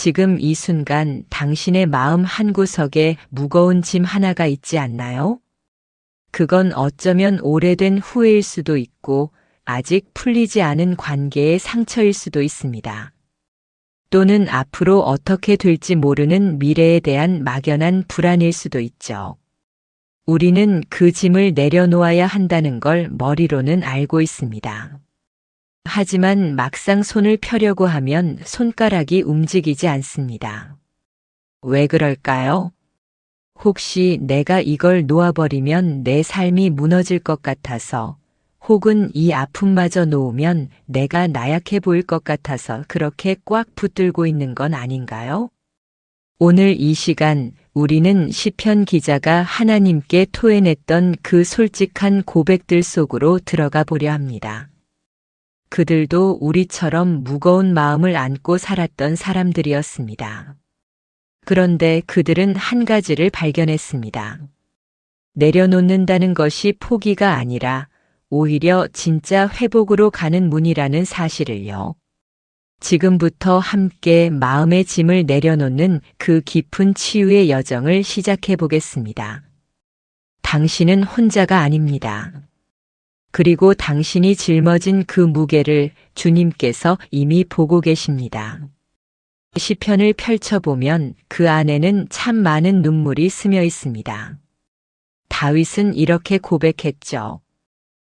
지금 이 순간 당신의 마음 한구석에 무거운 짐 하나가 있지 않나요? 그건 어쩌면 오래된 후회일 수도 있고 아직 풀리지 않은 관계의 상처일 수도 있습니다. 또는 앞으로 어떻게 될지 모르는 미래에 대한 막연한 불안일 수도 있죠. 우리는 그 짐을 내려놓아야 한다는 걸 머리로는 알고 있습니다. 하지만 막상 손을 펴려고 하면 손가락이 움직이지 않습니다. 왜 그럴까요? 혹시 내가 이걸 놓아버리면 내 삶이 무너질 것 같아서, 혹은 이 아픔마저 놓으면 내가 나약해 보일 것 같아서 그렇게 꽉 붙들고 있는 건 아닌가요? 오늘 이 시간 우리는 시편 기자가 하나님께 토해냈던 그 솔직한 고백들 속으로 들어가 보려 합니다. 그들도 우리처럼 무거운 마음을 안고 살았던 사람들이었습니다. 그런데 그들은 한 가지를 발견했습니다. 내려놓는다는 것이 포기가 아니라 오히려 진짜 회복으로 가는 문이라는 사실을요. 지금부터 함께 마음의 짐을 내려놓는 그 깊은 치유의 여정을 시작해 보겠습니다. 당신은 혼자가 아닙니다. 그리고 당신이 짊어진 그 무게를 주님께서 이미 보고 계십니다. 시편을 펼쳐보면 그 안에는 참 많은 눈물이 스며 있습니다. 다윗은 이렇게 고백했죠.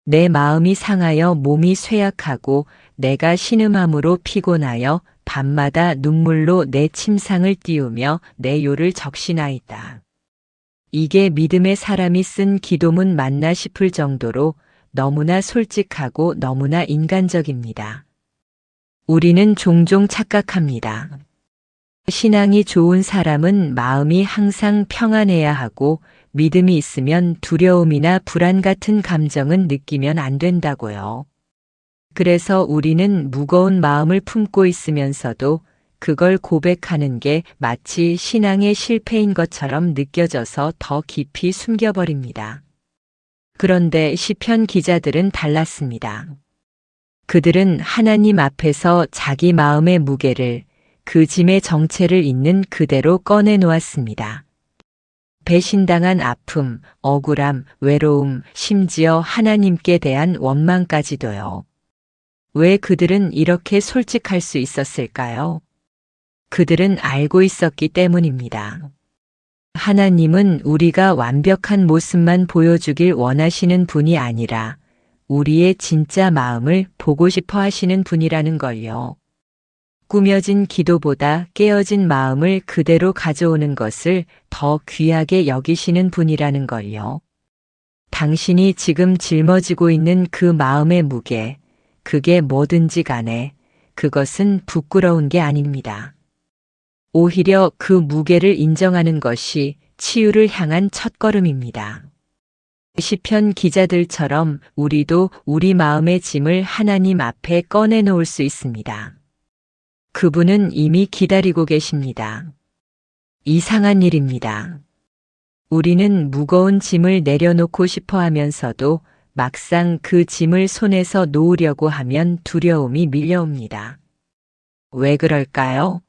내 마음이 상하여 몸이 쇠약하고 내가 신음함으로 피곤하여 밤마다 눈물로 내 침상을 띄우며 내 요를 적시나이다. 이게 믿음의 사람이 쓴 기도문 맞나 싶을 정도로 너무나 솔직하고 너무나 인간적입니다. 우리는 종종 착각합니다. 신앙이 좋은 사람은 마음이 항상 평안해야 하고 믿음이 있으면 두려움이나 불안 같은 감정은 느끼면 안 된다고요. 그래서 우리는 무거운 마음을 품고 있으면서도 그걸 고백하는 게 마치 신앙의 실패인 것처럼 느껴져서 더 깊이 숨겨버립니다. 그런데 시편 기자들은 달랐습니다. 그들은 하나님 앞에서 자기 마음의 무게를, 그 짐의 정체를 있는 그대로 꺼내놓았습니다. 배신당한 아픔, 억울함, 외로움, 심지어 하나님께 대한 원망까지도요. 왜 그들은 이렇게 솔직할 수 있었을까요? 그들은 알고 있었기 때문입니다. 하나님은 우리가 완벽한 모습만 보여주길 원하시는 분이 아니라 우리의 진짜 마음을 보고 싶어 하시는 분이라는 걸요. 꾸며진 기도보다 깨어진 마음을 그대로 가져오는 것을 더 귀하게 여기시는 분이라는 걸요. 당신이 지금 짊어지고 있는 그 마음의 무게, 그게 뭐든지 간에 그것은 부끄러운 게 아닙니다. 오히려 그 무게를 인정하는 것이 치유를 향한 첫걸음입니다. 시편 기자들처럼 우리도 우리 마음의 짐을 하나님 앞에 꺼내놓을 수 있습니다. 그분은 이미 기다리고 계십니다. 이상한 일입니다. 우리는 무거운 짐을 내려놓고 싶어 하면서도 막상 그 짐을 손에서 놓으려고 하면 두려움이 밀려옵니다. 왜 그럴까요?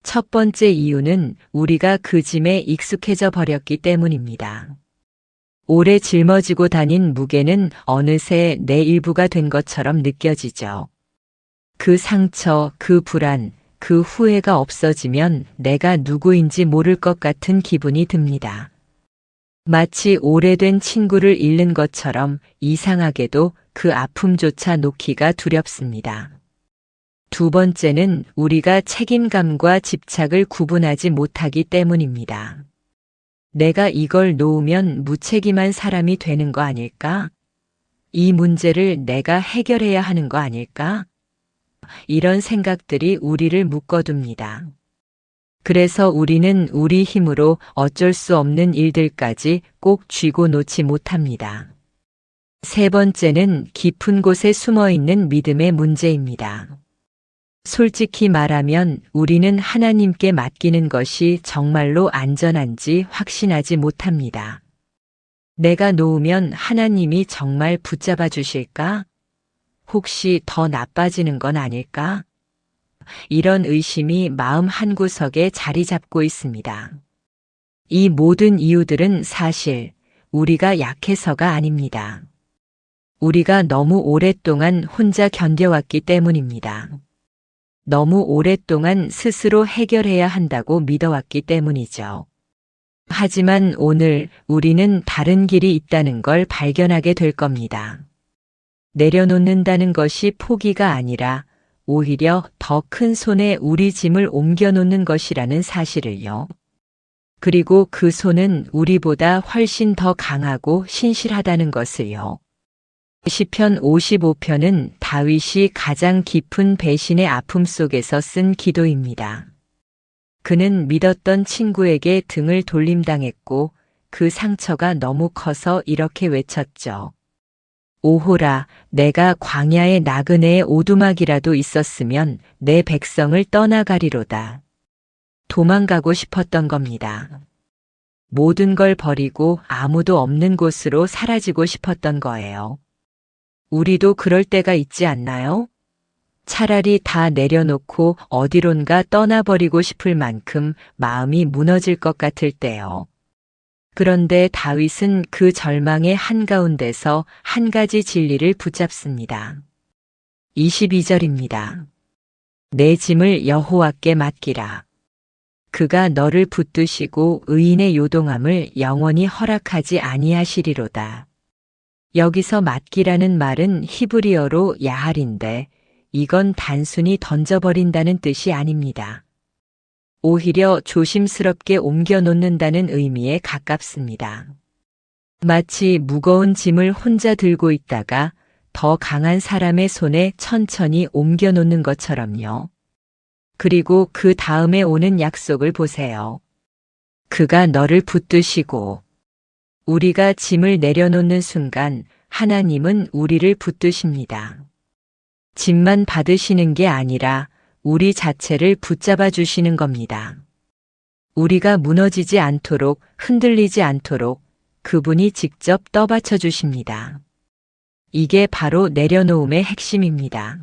첫 번째 이유는 우리가 그 짐에 익숙해져 버렸기 때문입니다. 오래 짊어지고 다닌 무게는 어느새 내 일부가 된 것처럼 느껴지죠. 그 상처, 그 불안, 그 후회가 없어지면 내가 누구인지 모를 것 같은 기분이 듭니다. 마치 오래된 친구를 잃는 것처럼 이상하게도 그 아픔조차 놓기가 두렵습니다. 두 번째는 우리가 책임감과 집착을 구분하지 못하기 때문입니다. 내가 이걸 놓으면 무책임한 사람이 되는 거 아닐까? 이 문제를 내가 해결해야 하는 거 아닐까? 이런 생각들이 우리를 묶어둡니다. 그래서 우리는 우리 힘으로 어쩔 수 없는 일들까지 꼭 쥐고 놓지 못합니다. 세 번째는 깊은 곳에 숨어 있는 믿음의 문제입니다. 솔직히 말하면 우리는 하나님께 맡기는 것이 정말로 안전한지 확신하지 못합니다. 내가 놓으면 하나님이 정말 붙잡아 주실까? 혹시 더 나빠지는 건 아닐까? 이런 의심이 마음 한구석에 자리 잡고 있습니다. 이 모든 이유들은 사실 우리가 약해서가 아닙니다. 우리가 너무 오랫동안 혼자 견뎌왔기 때문입니다. 너무 오랫동안 스스로 해결해야 한다고 믿어왔기 때문이죠. 하지만 오늘 우리는 다른 길이 있다는 걸 발견하게 될 겁니다. 내려놓는다는 것이 포기가 아니라 오히려 더 큰 손에 우리 짐을 옮겨놓는 것이라는 사실을요. 그리고 그 손은 우리보다 훨씬 더 강하고 신실하다는 것을요. 시편 55편은 다윗이 가장 깊은 배신의 아픔 속에서 쓴 기도입니다. 그는 믿었던 친구에게 등을 돌림당했고 그 상처가 너무 커서 이렇게 외쳤죠. 오호라, 내가 광야의 나그네의 오두막이라도 있었으면 내 백성을 떠나가리로다. 도망가고 싶었던 겁니다. 모든 걸 버리고 아무도 없는 곳으로 사라지고 싶었던 거예요. 우리도 그럴 때가 있지 않나요? 차라리 다 내려놓고 어디론가 떠나버리고 싶을 만큼 마음이 무너질 것 같을 때요. 그런데 다윗은 그 절망의 한가운데서 한 가지 진리를 붙잡습니다. 22절입니다. 내 짐을 여호와께 맡기라. 그가 너를 붙드시고 의인의 요동함을 영원히 허락하지 아니하시리로다. 여기서 맡기라는 말은 히브리어로 야할인데 이건 단순히 던져버린다는 뜻이 아닙니다. 오히려 조심스럽게 옮겨놓는다는 의미에 가깝습니다. 마치 무거운 짐을 혼자 들고 있다가 더 강한 사람의 손에 천천히 옮겨놓는 것처럼요. 그리고 그 다음에 오는 약속을 보세요. 그가 너를 붙드시고 우리가 짐을 내려놓는 순간 하나님은 우리를 붙드십니다. 짐만 받으시는 게 아니라 우리 자체를 붙잡아 주시는 겁니다. 우리가 무너지지 않도록 흔들리지 않도록 그분이 직접 떠받쳐 주십니다. 이게 바로 내려놓음의 핵심입니다.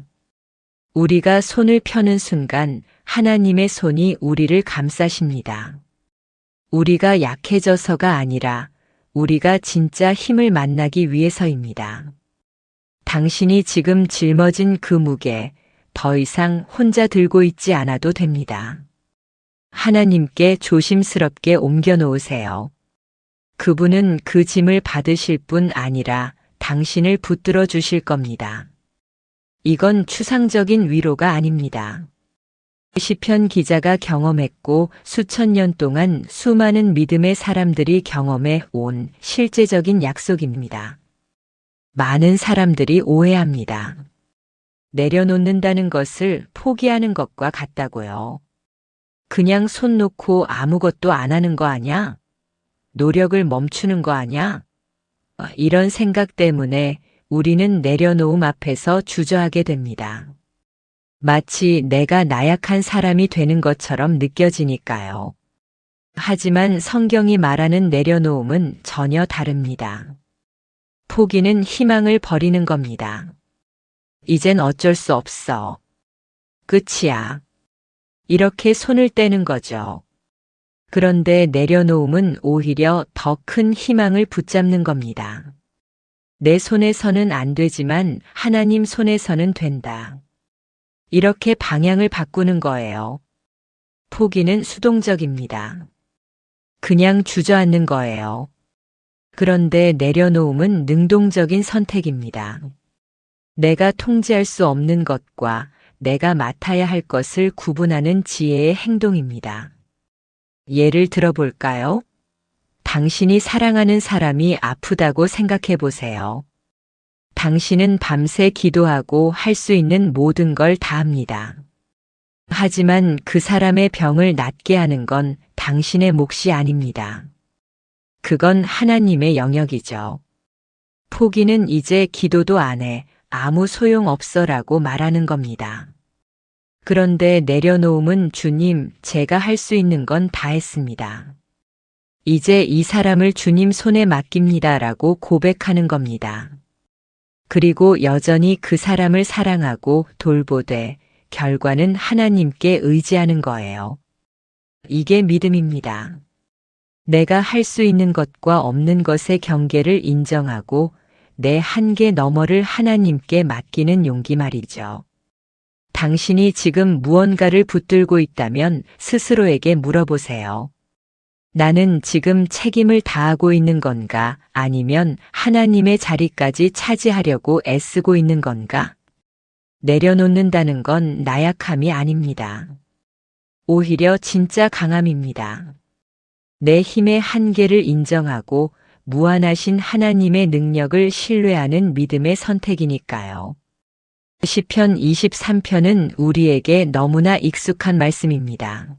우리가 손을 펴는 순간 하나님의 손이 우리를 감싸십니다. 우리가 약해져서가 아니라 우리가 진짜 힘을 만나기 위해서입니다. 당신이 지금 짊어진 그 무게 더 이상 혼자 들고 있지 않아도 됩니다. 하나님께 조심스럽게 옮겨놓으세요. 그분은 그 짐을 받으실 뿐 아니라 당신을 붙들어 주실 겁니다. 이건 추상적인 위로가 아닙니다. 시편 기자가 경험했고 수천 년 동안 수많은 믿음의 사람들이 경험해 온 실제적인 약속입니다. 많은 사람들이 오해합니다. 내려놓는다는 것을 포기하는 것과 같다고요. 그냥 손 놓고 아무것도 안 하는 거 아냐? 노력을 멈추는 거 아냐? 이런 생각 때문에 우리는 내려놓음 앞에서 주저하게 됩니다. 마치 내가 나약한 사람이 되는 것처럼 느껴지니까요. 하지만 성경이 말하는 내려놓음은 전혀 다릅니다. 포기는 희망을 버리는 겁니다. 이젠 어쩔 수 없어. 끝이야. 이렇게 손을 떼는 거죠. 그런데 내려놓음은 오히려 더 큰 희망을 붙잡는 겁니다. 내 손에서는 안 되지만 하나님 손에서는 된다. 이렇게 방향을 바꾸는 거예요. 포기는 수동적입니다. 그냥 주저앉는 거예요. 그런데 내려놓음은 능동적인 선택입니다. 내가 통제할 수 없는 것과 내가 맡아야 할 것을 구분하는 지혜의 행동입니다. 예를 들어볼까요? 당신이 사랑하는 사람이 아프다고 생각해 보세요. 당신은 밤새 기도하고 할 수 있는 모든 걸 다 합니다. 하지만 그 사람의 병을 낫게 하는 건 당신의 몫이 아닙니다. 그건 하나님의 영역이죠. 포기는 이제 기도도 안 해, 아무 소용 없어라고 말하는 겁니다. 그런데 내려놓음은 주님, 제가 할 수 있는 건 다 했습니다. 이제 이 사람을 주님 손에 맡깁니다라고 고백하는 겁니다. 그리고 여전히 그 사람을 사랑하고 돌보되 결과는 하나님께 의지하는 거예요. 이게 믿음입니다. 내가 할 수 있는 것과 없는 것의 경계를 인정하고 내 한계 너머를 하나님께 맡기는 용기 말이죠. 당신이 지금 무언가를 붙들고 있다면 스스로에게 물어보세요. 나는 지금 책임을 다하고 있는 건가? 아니면 하나님의 자리까지 차지하려고 애쓰고 있는 건가? 내려놓는다는 건 나약함이 아닙니다. 오히려 진짜 강함입니다. 내 힘의 한계를 인정하고 무한하신 하나님의 능력을 신뢰하는 믿음의 선택이니까요. 시편 23편은 우리에게 너무나 익숙한 말씀입니다.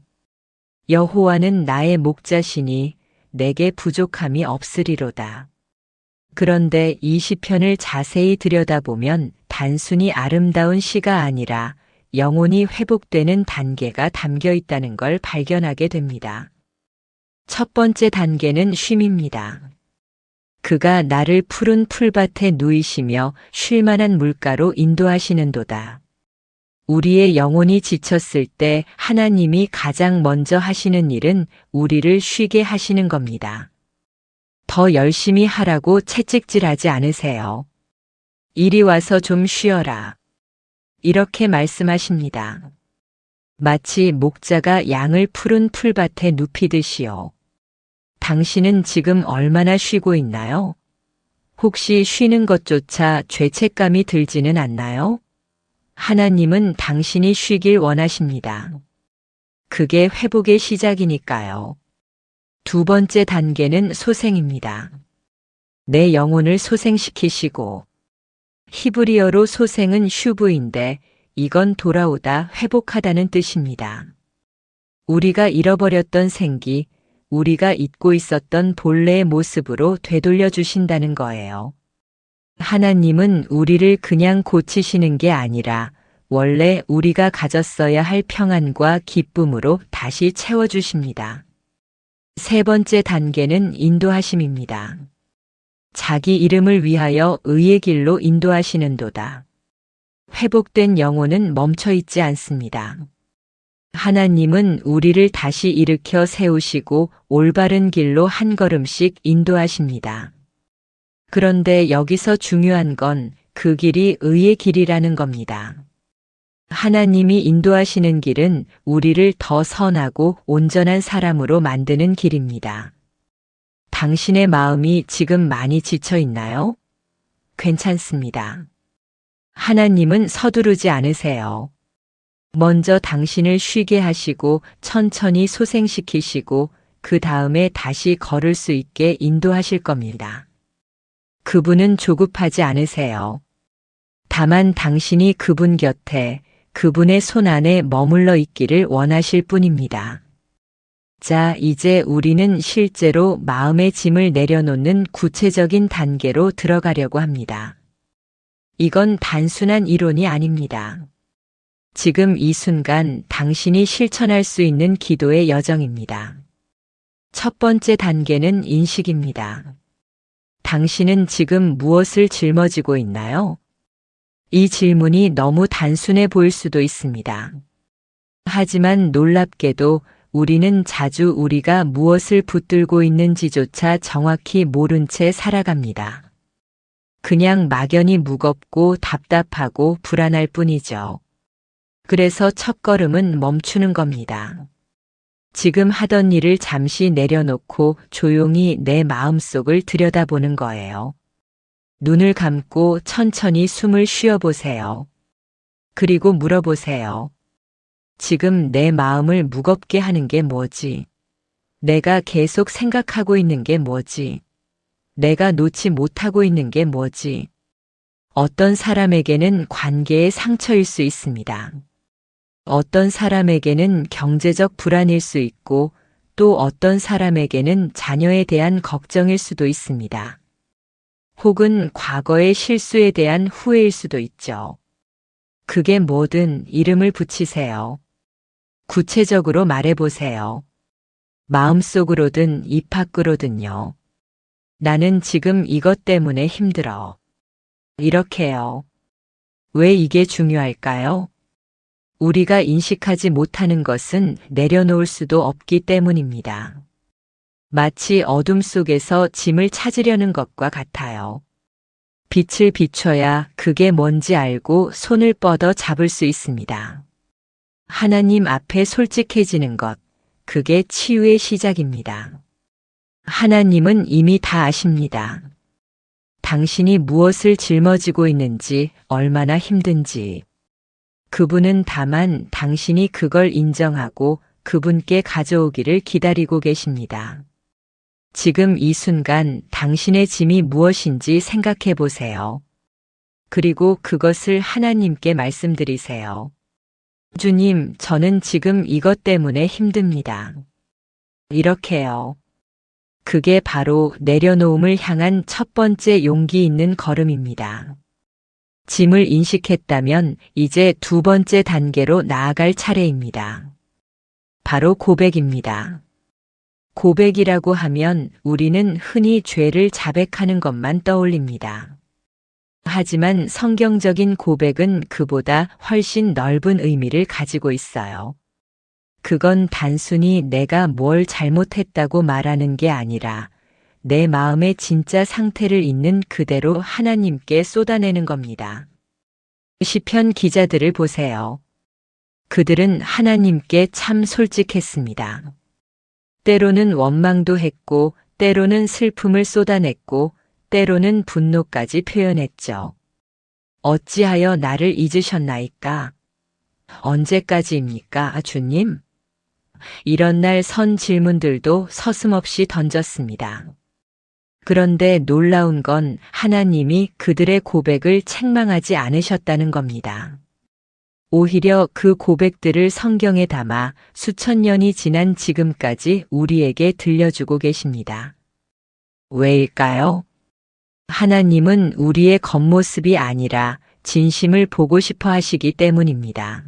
여호와는 나의 목자시니 내게 부족함이 없으리로다. 그런데 이 시편을 자세히 들여다보면 단순히 아름다운 시가 아니라 영혼이 회복되는 단계가 담겨 있다는 걸 발견하게 됩니다. 첫 번째 단계는 쉼입니다. 그가 나를 푸른 풀밭에 누이시며 쉴만한 물가로 인도하시는도다. 우리의 영혼이 지쳤을 때 하나님이 가장 먼저 하시는 일은 우리를 쉬게 하시는 겁니다. 더 열심히 하라고 채찍질하지 않으세요. 이리 와서 좀 쉬어라. 이렇게 말씀하십니다. 마치 목자가 양을 푸른 풀밭에 눕히듯이요. 당신은 지금 얼마나 쉬고 있나요? 혹시 쉬는 것조차 죄책감이 들지는 않나요? 하나님은 당신이 쉬길 원하십니다. 그게 회복의 시작이니까요. 두 번째 단계는 소생입니다. 내 영혼을 소생시키시고, 히브리어로 소생은 슈브인데 이건 돌아오다 회복하다는 뜻입니다. 우리가 잃어버렸던 생기, 우리가 잊고 있었던 본래의 모습으로 되돌려 주신다는 거예요. 하나님은 우리를 그냥 고치시는 게 아니라 원래 우리가 가졌어야 할 평안과 기쁨으로 다시 채워주십니다. 세 번째 단계는 인도하심입니다. 자기 이름을 위하여 의의 길로 인도하시는도다. 회복된 영혼은 멈춰 있지 않습니다. 하나님은 우리를 다시 일으켜 세우시고 올바른 길로 한 걸음씩 인도하십니다. 그런데 여기서 중요한 건 그 길이 의의 길이라는 겁니다. 하나님이 인도하시는 길은 우리를 더 선하고 온전한 사람으로 만드는 길입니다. 당신의 마음이 지금 많이 지쳐 있나요? 괜찮습니다. 하나님은 서두르지 않으세요. 먼저 당신을 쉬게 하시고 천천히 소생시키시고 그 다음에 다시 걸을 수 있게 인도하실 겁니다. 그분은 조급하지 않으세요. 다만 당신이 그분 곁에, 그분의 손 안에 머물러 있기를 원하실 뿐입니다. 자, 이제 우리는 실제로 마음의 짐을 내려놓는 구체적인 단계로 들어가려고 합니다. 이건 단순한 이론이 아닙니다. 지금 이 순간 당신이 실천할 수 있는 기도의 여정입니다. 첫 번째 단계는 인식입니다. 당신은 지금 무엇을 짊어지고 있나요? 이 질문이 너무 단순해 보일 수도 있습니다. 하지만 놀랍게도 우리는 자주 우리가 무엇을 붙들고 있는지조차 정확히 모른 채 살아갑니다. 그냥 막연히 무겁고 답답하고 불안할 뿐이죠. 그래서 첫걸음은 멈추는 겁니다. 지금 하던 일을 잠시 내려놓고 조용히 내 마음속을 들여다보는 거예요. 눈을 감고 천천히 숨을 쉬어보세요. 그리고 물어보세요. 지금 내 마음을 무겁게 하는 게 뭐지? 내가 계속 생각하고 있는 게 뭐지? 내가 놓지 못하고 있는 게 뭐지? 어떤 사람에게는 관계의 상처일 수 있습니다. 어떤 사람에게는 경제적 불안일 수 있고 또 어떤 사람에게는 자녀에 대한 걱정일 수도 있습니다. 혹은 과거의 실수에 대한 후회일 수도 있죠. 그게 뭐든 이름을 붙이세요. 구체적으로 말해보세요. 마음속으로든 입 밖으로든요. 나는 지금 이것 때문에 힘들어. 이렇게요. 왜 이게 중요할까요? 우리가 인식하지 못하는 것은 내려놓을 수도 없기 때문입니다. 마치 어둠 속에서 짐을 찾으려는 것과 같아요. 빛을 비춰야 그게 뭔지 알고 손을 뻗어 잡을 수 있습니다. 하나님 앞에 솔직해지는 것, 그게 치유의 시작입니다. 하나님은 이미 다 아십니다. 당신이 무엇을 짊어지고 있는지, 얼마나 힘든지. 그분은 다만 당신이 그걸 인정하고 그분께 가져오기를 기다리고 계십니다. 지금 이 순간 당신의 짐이 무엇인지 생각해 보세요. 그리고 그것을 하나님께 말씀드리세요. 주님, 저는 지금 이것 때문에 힘듭니다. 이렇게요. 그게 바로 내려놓음을 향한 첫 번째 용기 있는 걸음입니다. 짐을 인식했다면 이제 두 번째 단계로 나아갈 차례입니다. 바로 고백입니다. 고백이라고 하면 우리는 흔히 죄를 자백하는 것만 떠올립니다. 하지만 성경적인 고백은 그보다 훨씬 넓은 의미를 가지고 있어요. 그건 단순히 내가 뭘 잘못했다고 말하는 게 아니라 내 마음의 진짜 상태를 있는 그대로 하나님께 쏟아내는 겁니다. 시편 기자들을 보세요. 그들은 하나님께 참 솔직했습니다. 때로는 원망도 했고, 때로는 슬픔을 쏟아냈고, 때로는 분노까지 표현했죠. 어찌하여 나를 잊으셨나이까? 언제까지입니까, 주님? 이런 날 선 질문들도 서슴없이 던졌습니다. 그런데 놀라운 건 하나님이 그들의 고백을 책망하지 않으셨다는 겁니다. 오히려 그 고백들을 성경에 담아 수천 년이 지난 지금까지 우리에게 들려주고 계십니다. 왜일까요? 하나님은 우리의 겉모습이 아니라 진심을 보고 싶어 하시기 때문입니다.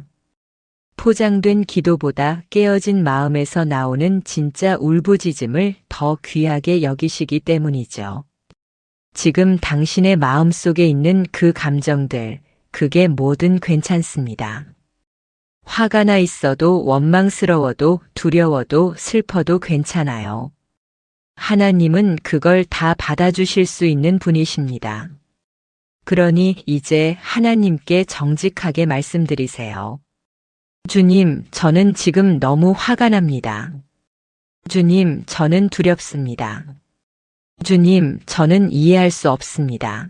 포장된 기도보다 깨어진 마음에서 나오는 진짜 울부짖음을 더 귀하게 여기시기 때문이죠. 지금 당신의 마음 속에 있는 그 감정들, 그게 뭐든 괜찮습니다. 화가 나 있어도 원망스러워도 두려워도 슬퍼도 괜찮아요. 하나님은 그걸 다 받아주실 수 있는 분이십니다. 그러니 이제 하나님께 정직하게 말씀드리세요. 주님, 저는 지금 너무 화가 납니다. 주님, 저는 두렵습니다. 주님, 저는 이해할 수 없습니다.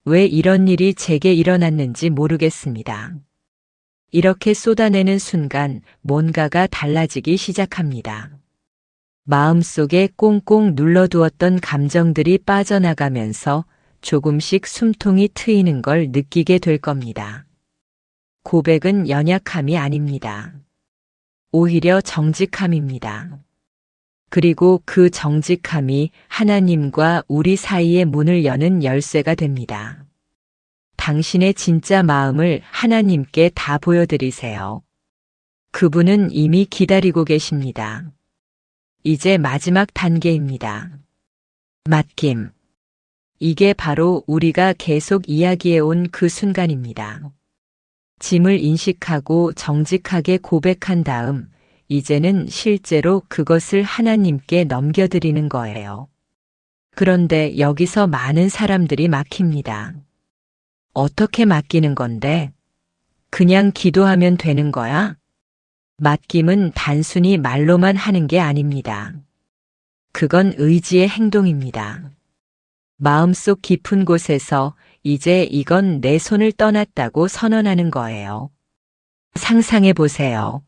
왜 이런 일이 제게 일어났는지 모르겠습니다. 이렇게 쏟아내는 순간 뭔가가 달라지기 시작합니다. 마음속에 꽁꽁 눌러두었던 감정들이 빠져나가면서 조금씩 숨통이 트이는 걸 느끼게 될 겁니다. 고백은 연약함이 아닙니다. 오히려 정직함입니다. 그리고 그 정직함이 하나님과 우리 사이의 문을 여는 열쇠가 됩니다. 당신의 진짜 마음을 하나님께 다 보여드리세요. 그분은 이미 기다리고 계십니다. 이제 마지막 단계입니다. 맡김. 이게 바로 우리가 계속 이야기해온 그 순간입니다. 짐을 인식하고 정직하게 고백한 다음, 이제는 실제로 그것을 하나님께 넘겨드리는 거예요. 그런데 여기서 많은 사람들이 막힙니다. 어떻게 맡기는 건데? 그냥 기도하면 되는 거야? 맡김은 단순히 말로만 하는 게 아닙니다. 그건 의지의 행동입니다. 마음속 깊은 곳에서 이제 이건 내 손을 떠났다고 선언하는 거예요. 상상해 보세요.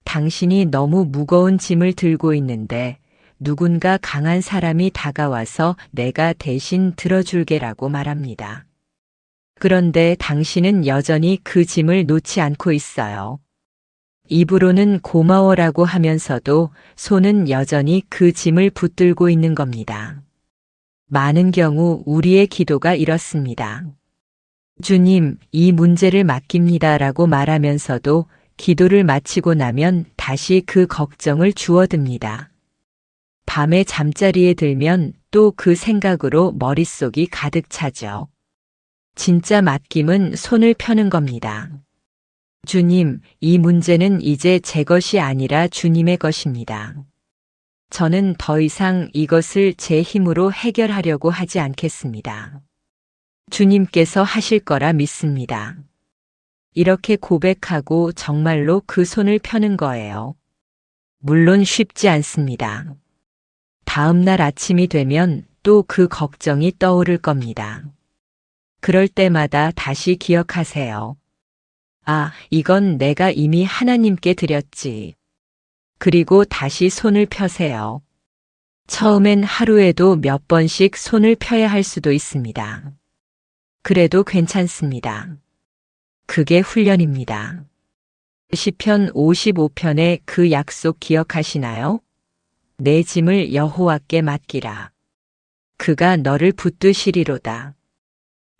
당신이 너무 무거운 짐을 들고 있는데 누군가 강한 사람이 다가와서 내가 대신 들어줄게라고 말합니다. 그런데 당신은 여전히 그 짐을 놓지 않고 있어요. 입으로는 고마워라고 하면서도 손은 여전히 그 짐을 붙들고 있는 겁니다. 많은 경우 우리의 기도가 이렇습니다. 주님, 이 문제를 맡깁니다라고 말하면서도 기도를 마치고 나면 다시 그 걱정을 주워듭니다. 밤에 잠자리에 들면 또 그 생각으로 머릿속이 가득 차죠. 진짜 맡김은 손을 펴는 겁니다. 주님, 이 문제는 이제 제 것이 아니라 주님의 것입니다. 저는 더 이상 이것을 제 힘으로 해결하려고 하지 않겠습니다. 주님께서 하실 거라 믿습니다. 이렇게 고백하고 정말로 그 손을 펴는 거예요. 물론 쉽지 않습니다. 다음 날 아침이 되면 또 그 걱정이 떠오를 겁니다. 그럴 때마다 다시 기억하세요. 아, 이건 내가 이미 하나님께 드렸지. 그리고 다시 손을 펴세요. 처음엔 하루에도 몇 번씩 손을 펴야 할 수도 있습니다. 그래도 괜찮습니다. 그게 훈련입니다. 시편 55편의 그 약속 기억하시나요? 내 짐을 여호와께 맡기라. 그가 너를 붙드시리로다.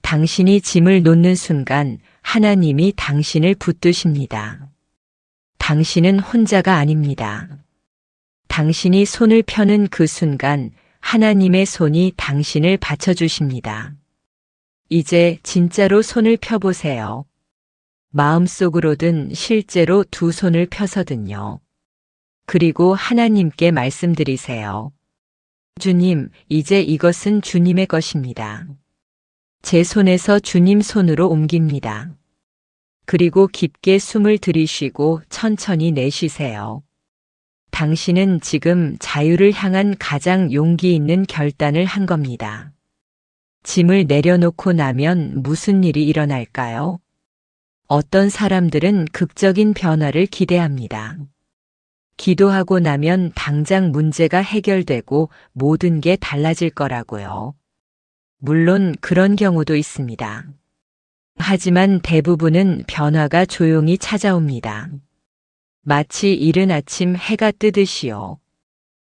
당신이 짐을 놓는 순간 하나님이 당신을 붙드십니다. 당신은 혼자가 아닙니다. 당신이 손을 펴는 그 순간 하나님의 손이 당신을 받쳐주십니다. 이제 진짜로 손을 펴보세요. 마음속으로든 실제로 두 손을 펴서든요. 그리고 하나님께 말씀드리세요. 주님, 이제 이것은 주님의 것입니다. 제 손에서 주님 손으로 옮깁니다. 그리고 깊게 숨을 들이쉬고 천천히 내쉬세요. 당신은 지금 자유를 향한 가장 용기 있는 결단을 한 겁니다. 짐을 내려놓고 나면 무슨 일이 일어날까요? 어떤 사람들은 극적인 변화를 기대합니다. 기도하고 나면 당장 문제가 해결되고 모든 게 달라질 거라고요. 물론 그런 경우도 있습니다. 하지만 대부분은 변화가 조용히 찾아옵니다. 마치 이른 아침 해가 뜨듯이요.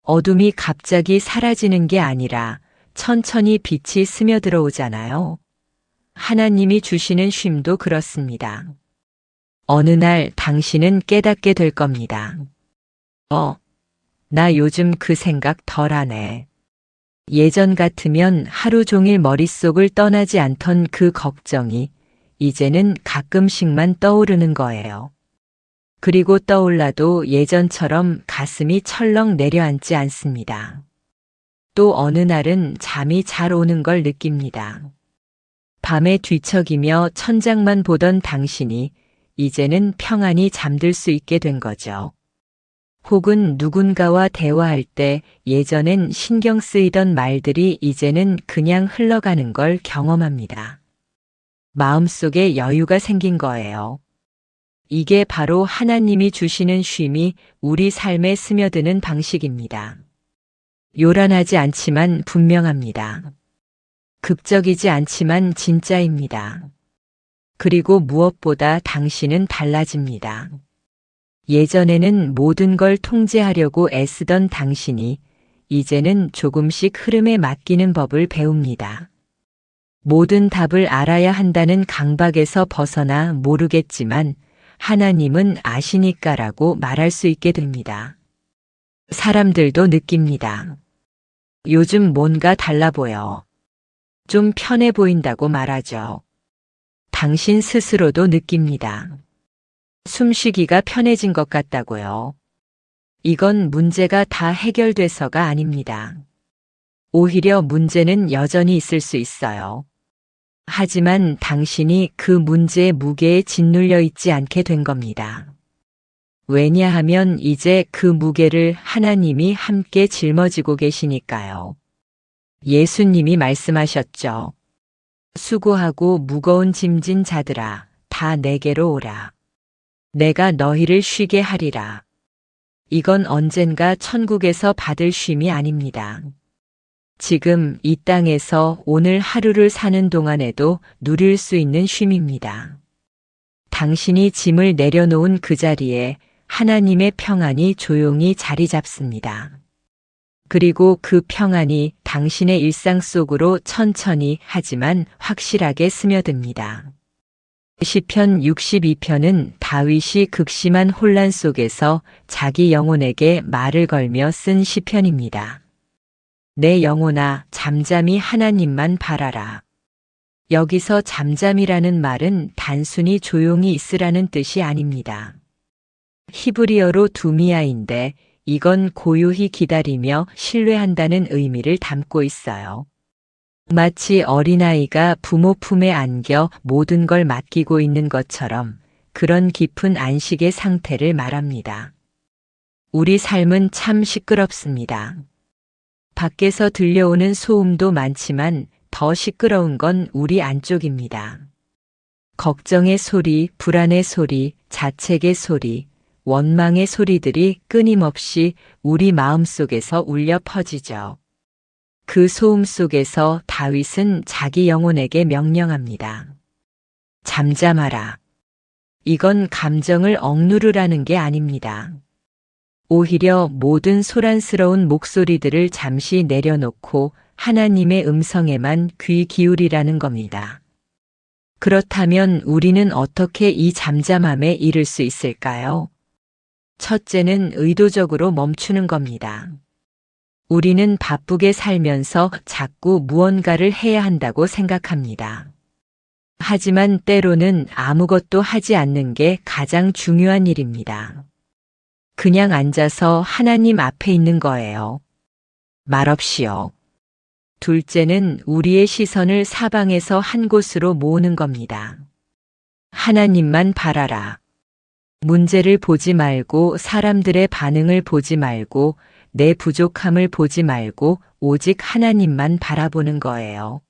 어둠이 갑자기 사라지는 게 아니라 천천히 빛이 스며들어오잖아요. 하나님이 주시는 쉼도 그렇습니다. 어느 날 당신은 깨닫게 될 겁니다. 나 요즘 그 생각 덜 하네. 예전 같으면 하루 종일 머릿속을 떠나지 않던 그 걱정이 이제는 가끔씩만 떠오르는 거예요. 그리고 떠올라도 예전처럼 가슴이 철렁 내려앉지 않습니다. 또 어느 날은 잠이 잘 오는 걸 느낍니다. 밤에 뒤척이며 천장만 보던 당신이 이제는 평안히 잠들 수 있게 된 거죠. 혹은 누군가와 대화할 때 예전엔 신경 쓰이던 말들이 이제는 그냥 흘러가는 걸 경험합니다. 마음속에 여유가 생긴 거예요. 이게 바로 하나님이 주시는 쉼이 우리 삶에 스며드는 방식입니다. 요란하지 않지만 분명합니다. 극적이지 않지만 진짜입니다. 그리고 무엇보다 당신은 달라집니다. 예전에는 모든 걸 통제하려고 애쓰던 당신이 이제는 조금씩 흐름에 맡기는 법을 배웁니다. 모든 답을 알아야 한다는 강박에서 벗어나 모르겠지만 하나님은 아시니까라고 말할 수 있게 됩니다. 사람들도 느낍니다. 요즘 뭔가 달라 보여. 좀 편해 보인다고 말하죠. 당신 스스로도 느낍니다. 숨쉬기가 편해진 것 같다고요. 이건 문제가 다 해결돼서가 아닙니다. 오히려 문제는 여전히 있을 수 있어요. 하지만 당신이 그 문제의 무게에 짓눌려 있지 않게 된 겁니다. 왜냐하면 이제 그 무게를 하나님이 함께 짊어지고 계시니까요. 예수님이 말씀하셨죠. 수고하고 무거운 짐진 자들아, 다 내게로 오라. 내가 너희를 쉬게 하리라. 이건 언젠가 천국에서 받을 쉼이 아닙니다. 지금 이 땅에서 오늘 하루를 사는 동안에도 누릴 수 있는 쉼입니다. 당신이 짐을 내려놓은 그 자리에 하나님의 평안이 조용히 자리 잡습니다. 그리고 그 평안이 당신의 일상 속으로 천천히 하지만 확실하게 스며듭니다. 시편 62편은 다윗이 극심한 혼란 속에서 자기 영혼에게 말을 걸며 쓴 시편입니다. 내 영혼아, 잠잠히 하나님만 바라라. 여기서 잠잠이라는 말은 단순히 조용히 있으라는 뜻이 아닙니다. 히브리어로 두미아인데 이건 고요히 기다리며 신뢰한다는 의미를 담고 있어요. 마치 어린아이가 부모 품에 안겨 모든 걸 맡기고 있는 것처럼 그런 깊은 안식의 상태를 말합니다. 우리 삶은 참 시끄럽습니다. 밖에서 들려오는 소음도 많지만 더 시끄러운 건 우리 안쪽입니다. 걱정의 소리, 불안의 소리, 자책의 소리, 원망의 소리들이 끊임없이 우리 마음속에서 울려 퍼지죠. 그 소음 속에서 다윗은 자기 영혼에게 명령합니다. 잠잠하라. 이건 감정을 억누르라는 게 아닙니다. 오히려 모든 소란스러운 목소리들을 잠시 내려놓고 하나님의 음성에만 귀 기울이라는 겁니다. 그렇다면 우리는 어떻게 이 잠잠함에 이를 수 있을까요? 첫째는 의도적으로 멈추는 겁니다. 우리는 바쁘게 살면서 자꾸 무언가를 해야 한다고 생각합니다. 하지만 때로는 아무것도 하지 않는 게 가장 중요한 일입니다. 그냥 앉아서 하나님 앞에 있는 거예요. 말없이요. 둘째는 우리의 시선을 사방에서 한 곳으로 모으는 겁니다. 하나님만 바라라. 문제를 보지 말고 사람들의 반응을 보지 말고 내 부족함을 보지 말고 오직 하나님만 바라보는 거예요.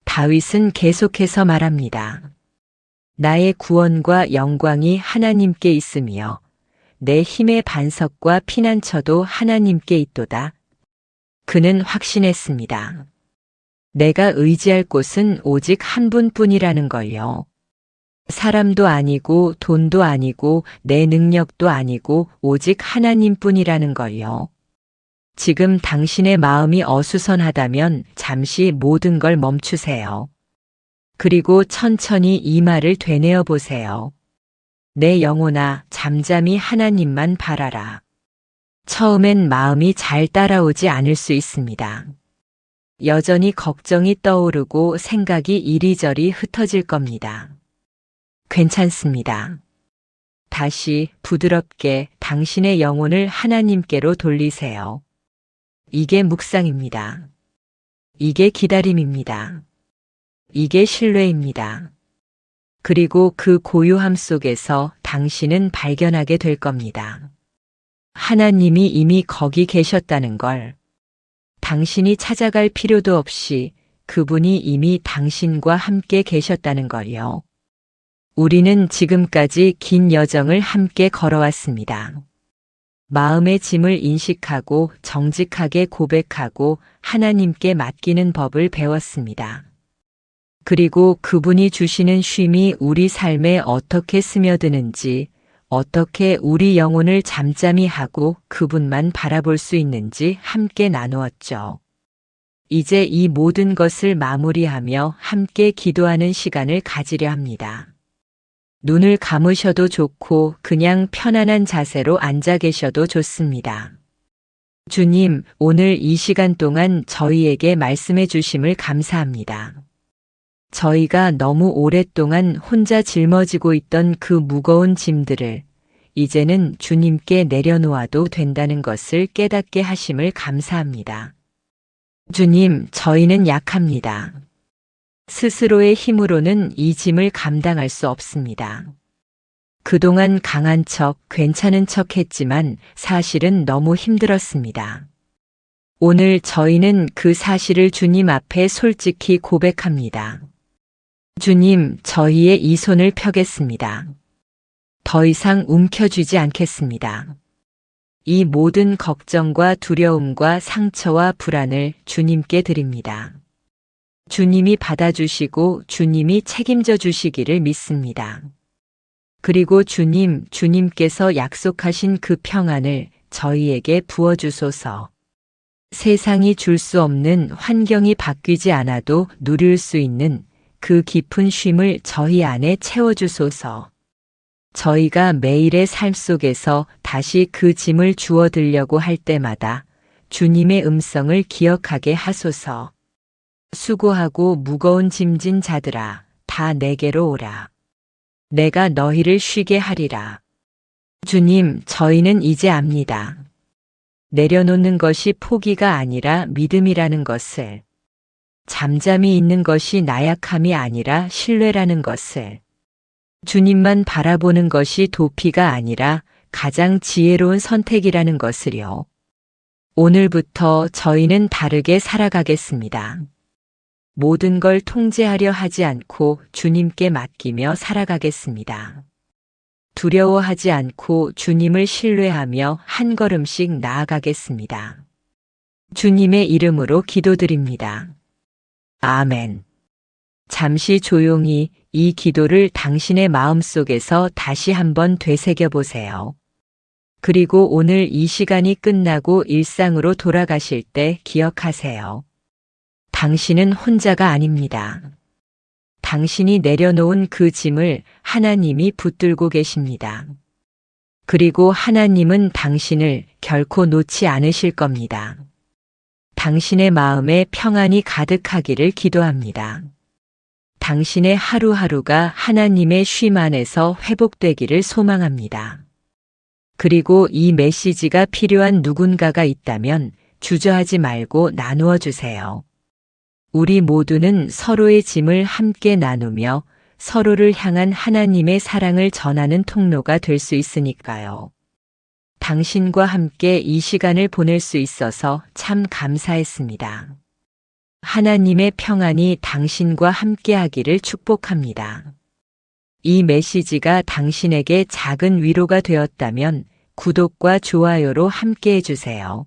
다윗은 계속해서 말합니다. 나의 구원과 영광이 하나님께 있으며 내 힘의 반석과 피난처도 하나님께 있도다. 그는 확신했습니다. 내가 의지할 곳은 오직 한 분뿐이라는 걸요. 사람도 아니고 돈도 아니고 내 능력도 아니고 오직 하나님뿐이라는 걸요. 지금 당신의 마음이 어수선하다면 잠시 모든 걸 멈추세요. 그리고 천천히 이 말을 되뇌어 보세요. 내 영혼아, 잠잠히 하나님만 바라라. 처음엔 마음이 잘 따라오지 않을 수 있습니다. 여전히 걱정이 떠오르고 생각이 이리저리 흩어질 겁니다. 괜찮습니다. 다시 부드럽게 당신의 영혼을 하나님께로 돌리세요. 이게 묵상입니다. 이게 기다림입니다. 이게 신뢰입니다. 그리고 그 고요함 속에서 당신은 발견하게 될 겁니다. 하나님이 이미 거기 계셨다는 걸. 당신이 찾아갈 필요도 없이 그분이 이미 당신과 함께 계셨다는 걸요. 우리는 지금까지 긴 여정을 함께 걸어왔습니다. 마음의 짐을 인식하고 정직하게 고백하고 하나님께 맡기는 법을 배웠습니다. 그리고 그분이 주시는 쉼이 우리 삶에 어떻게 스며드는지, 어떻게 우리 영혼을 잠잠히 하고 그분만 바라볼 수 있는지 함께 나누었죠. 이제 이 모든 것을 마무리하며 함께 기도하는 시간을 가지려 합니다. 눈을 감으셔도 좋고 그냥 편안한 자세로 앉아 계셔도 좋습니다. 주님, 오늘 이 시간 동안 저희에게 말씀해 주심을 감사합니다. 저희가 너무 오랫동안 혼자 짊어지고 있던 그 무거운 짐들을 이제는 주님께 내려놓아도 된다는 것을 깨닫게 하심을 감사합니다. 주님, 저희는 약합니다. 스스로의 힘으로는 이 짐을 감당할 수 없습니다. 그동안 강한 척, 괜찮은 척 했지만 사실은 너무 힘들었습니다. 오늘 저희는 그 사실을 주님 앞에 솔직히 고백합니다. 주님, 저희의 이 손을 펴겠습니다. 더 이상 움켜쥐지 않겠습니다. 이 모든 걱정과 두려움과 상처와 불안을 주님께 드립니다. 주님이 받아주시고 주님이 책임져 주시기를 믿습니다. 그리고 주님께서 약속하신 그 평안을 저희에게 부어주소서. 세상이 줄 수 없는 환경이 바뀌지 않아도 누릴 수 있는 그 깊은 쉼을 저희 안에 채워주소서. 저희가 매일의 삶 속에서 다시 그 짐을 주워들려고 할 때마다 주님의 음성을 기억하게 하소서. 수고하고 무거운 짐진 자들아, 다 내게로 오라. 내가 너희를 쉬게 하리라. 주님, 저희는 이제 압니다. 내려놓는 것이 포기가 아니라 믿음이라는 것을, 잠잠히 있는 것이 나약함이 아니라 신뢰라는 것을, 주님만 바라보는 것이 도피가 아니라 가장 지혜로운 선택이라는 것을요. 오늘부터 저희는 다르게 살아가겠습니다. 모든 걸 통제하려 하지 않고 주님께 맡기며 살아가겠습니다. 두려워하지 않고 주님을 신뢰하며 한 걸음씩 나아가겠습니다. 주님의 이름으로 기도드립니다. 아멘. 잠시 조용히 이 기도를 당신의 마음속에서 다시 한번 되새겨 보세요. 그리고 오늘 이 시간이 끝나고 일상으로 돌아가실 때 기억하세요. 당신은 혼자가 아닙니다. 당신이 내려놓은 그 짐을 하나님이 붙들고 계십니다. 그리고 하나님은 당신을 결코 놓지 않으실 겁니다. 당신의 마음에 평안이 가득하기를 기도합니다. 당신의 하루하루가 하나님의 쉼 안에서 회복되기를 소망합니다. 그리고 이 메시지가 필요한 누군가가 있다면 주저하지 말고 나누어 주세요. 우리 모두는 서로의 짐을 함께 나누며 서로를 향한 하나님의 사랑을 전하는 통로가 될 수 있으니까요. 당신과 함께 이 시간을 보낼 수 있어서 참 감사했습니다. 하나님의 평안이 당신과 함께 하기를 축복합니다. 이 메시지가 당신에게 작은 위로가 되었다면 구독과 좋아요로 함께 해주세요.